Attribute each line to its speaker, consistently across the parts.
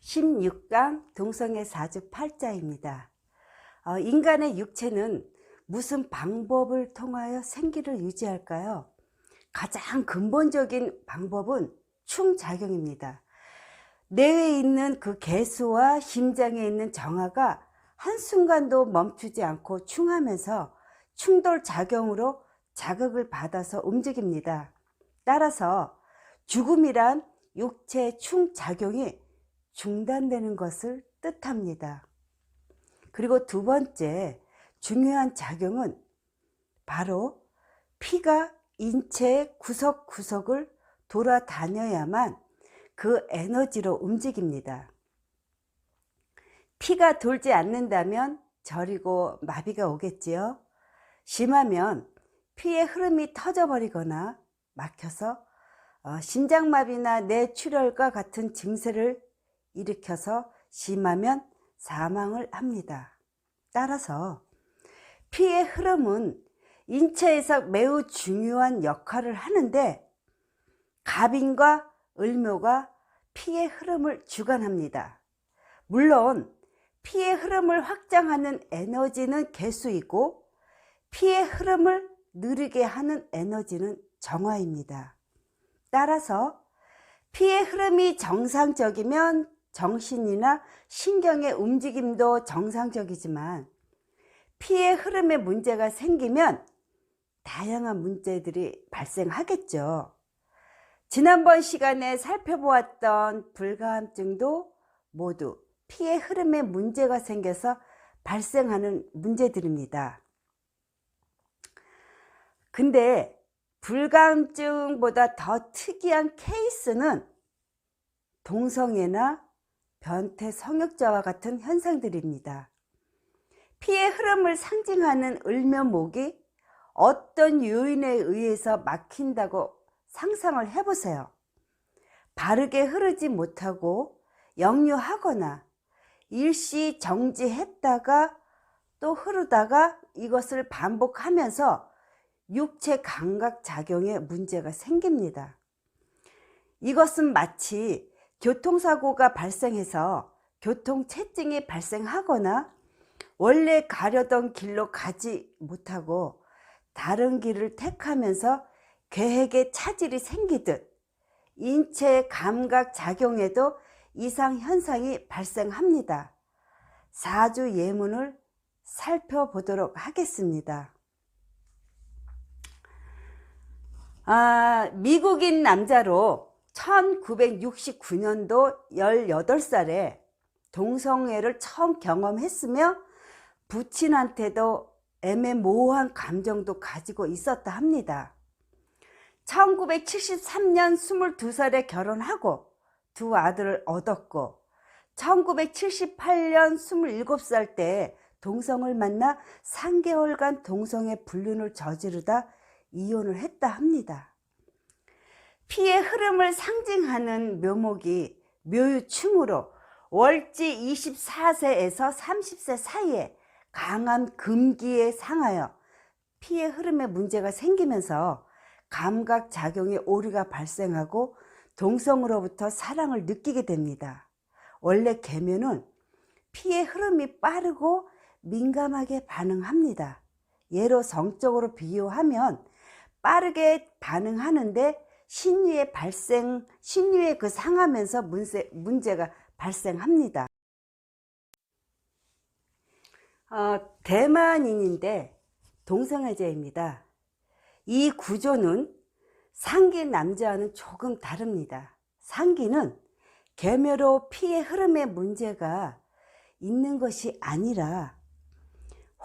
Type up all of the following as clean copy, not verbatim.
Speaker 1: 16강 동성애 사주 팔자입니다. 인간의 육체는 무슨 방법을 통하여 생기를 유지할까요? 가장 근본적인 방법은 충작용입니다. 뇌에 있는 그 개수와 심장에 있는 정화가 한순간도 멈추지 않고 충하면서 충돌작용으로 자극을 받아서 움직입니다. 따라서 죽음이란 육체 충작용이 중단되는 것을 뜻합니다. 그리고 두 번째 중요한 작용은 바로 피가 인체의 구석구석을 돌아다녀야만 그 에너지로 움직입니다. 피가 돌지 않는다면 저리고 마비가 오겠지요. 심하면 피의 흐름이 터져버리거나 막혀서 심장마비나 뇌출혈과 같은 증세를 일으켜서 심하면 사망을 합니다. 따라서 피의 흐름은 인체에서 매우 중요한 역할을 하는데 갑인과 을묘가 피의 흐름을 주관합니다. 물론 피의 흐름을 확장하는 에너지는 개수이고 피의 흐름을 느리게 하는 에너지는 정화입니다. 따라서 피의 흐름이 정상적이면 정신이나 신경의 움직임도 정상적이지만 피의 흐름에 문제가 생기면 다양한 문제들이 발생하겠죠. 지난번 시간에 살펴보았던 불감증도 모두 피의 흐름에 문제가 생겨서 발생하는 문제들입니다. 근데 불감증보다 더 특이한 케이스는 동성애나 변태 성역자와 같은 현상들입니다. 피의 흐름을 상징하는 을묘목이 어떤 요인에 의해서 막힌다고 상상을 해보세요. 바르게 흐르지 못하고 역류하거나 일시 정지했다가 또 흐르다가 이것을 반복하면서 육체 감각작용에 문제가 생깁니다. 이것은 마치 교통사고가 발생해서 교통체증이 발생하거나 원래 가려던 길로 가지 못하고 다른 길을 택하면서 계획에 차질이 생기듯 인체 감각작용에도 이상현상이 발생합니다. 사주 예문을 살펴보도록 하겠습니다. 미국인 남자로 1969년도 18살에 동성애를 처음 경험했으며 부친한테도 애매모호한 감정도 가지고 있었다 합니다. 1973년 22살에 결혼하고 두 아들을 얻었고 1978년 27살 때 동성을 만나 3개월간 동성애 불륜을 저지르다 이혼을 했다 합니다. 피의 흐름을 상징하는 묘목이 묘유충으로 월지 24세에서 30세 사이에 강한 금기에 상하여 피의 흐름에 문제가 생기면서 감각작용에 오류가 발생하고 동성으로부터 사랑을 느끼게 됩니다. 원래 계묘는 피의 흐름이 빠르고 민감하게 반응합니다. 예로 성적으로 비유하면 빠르게 반응하는데 신유에 그 상하면서 문제가 발생합니다. 대만인인데 동성애자입니다. 이 구조는 상기 남자와는 조금 다릅니다. 상기는 계묘로 피의 흐름에 문제가 있는 것이 아니라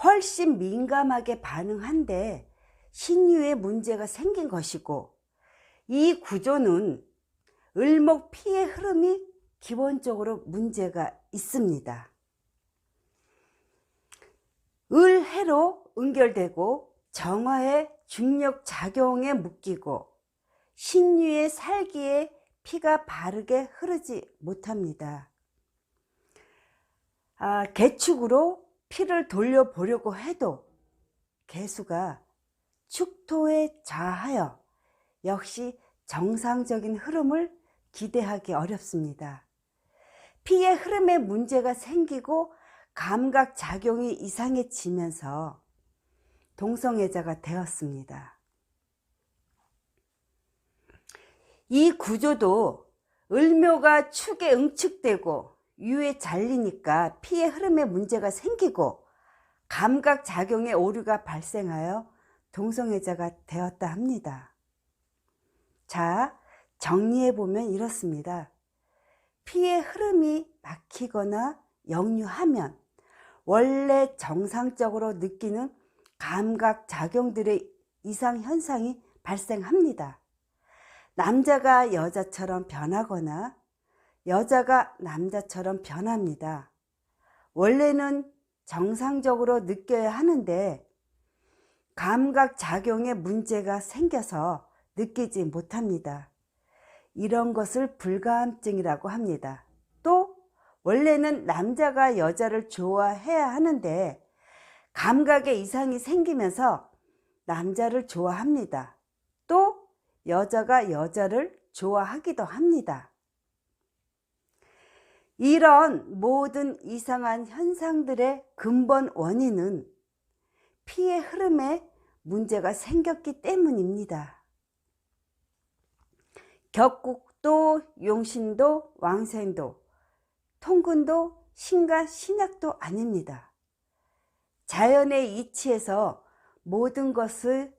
Speaker 1: 훨씬 민감하게 반응한데 신유에 문제가 생긴 것이고, 이 구조는 을목 피의 흐름이 기본적으로 문제가 있습니다. 을해로 응결되고 정화의 중력 작용에 묶이고 신유의 살기에 피가 바르게 흐르지 못합니다. 개축으로 피를 돌려보려고 해도 개수가 축토에 좌하여 역시 정상적인 흐름을 기대하기 어렵습니다. 피의 흐름에 문제가 생기고 감각작용이 이상해지면서 동성애자가 되었습니다. 이 구조도 을묘가 축에 응축되고 유에 잘리니까 피의 흐름에 문제가 생기고 감각작용에 오류가 발생하여 동성애자가 되었다 합니다. 자, 정리해보면 이렇습니다. 피의 흐름이 막히거나 역류하면 원래 정상적으로 느끼는 감각작용들의 이상현상이 발생합니다. 남자가 여자처럼 변하거나 여자가 남자처럼 변합니다. 원래는 정상적으로 느껴야 하는데 감각작용에 문제가 생겨서 느끼지 못합니다. 이런 것을 불감증이라고 합니다. 또 원래는 남자가 여자를 좋아해야 하는데 감각에 이상이 생기면서 남자를 좋아합니다. 또 여자가 여자를 좋아하기도 합니다. 이런 모든 이상한 현상들의 근본 원인은 피의 흐름에 문제가 생겼기 때문입니다. 격국도, 용신도, 왕생도, 통근도, 신과 신약도 아닙니다. 자연의 이치에서 모든 것의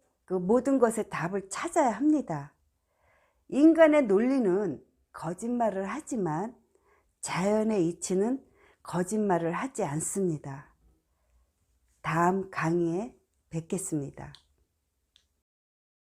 Speaker 1: 답을 찾아야 합니다. 인간의 논리는 거짓말을 하지만 자연의 이치는 거짓말을 하지 않습니다. 다음 강의에 뵙겠습니다.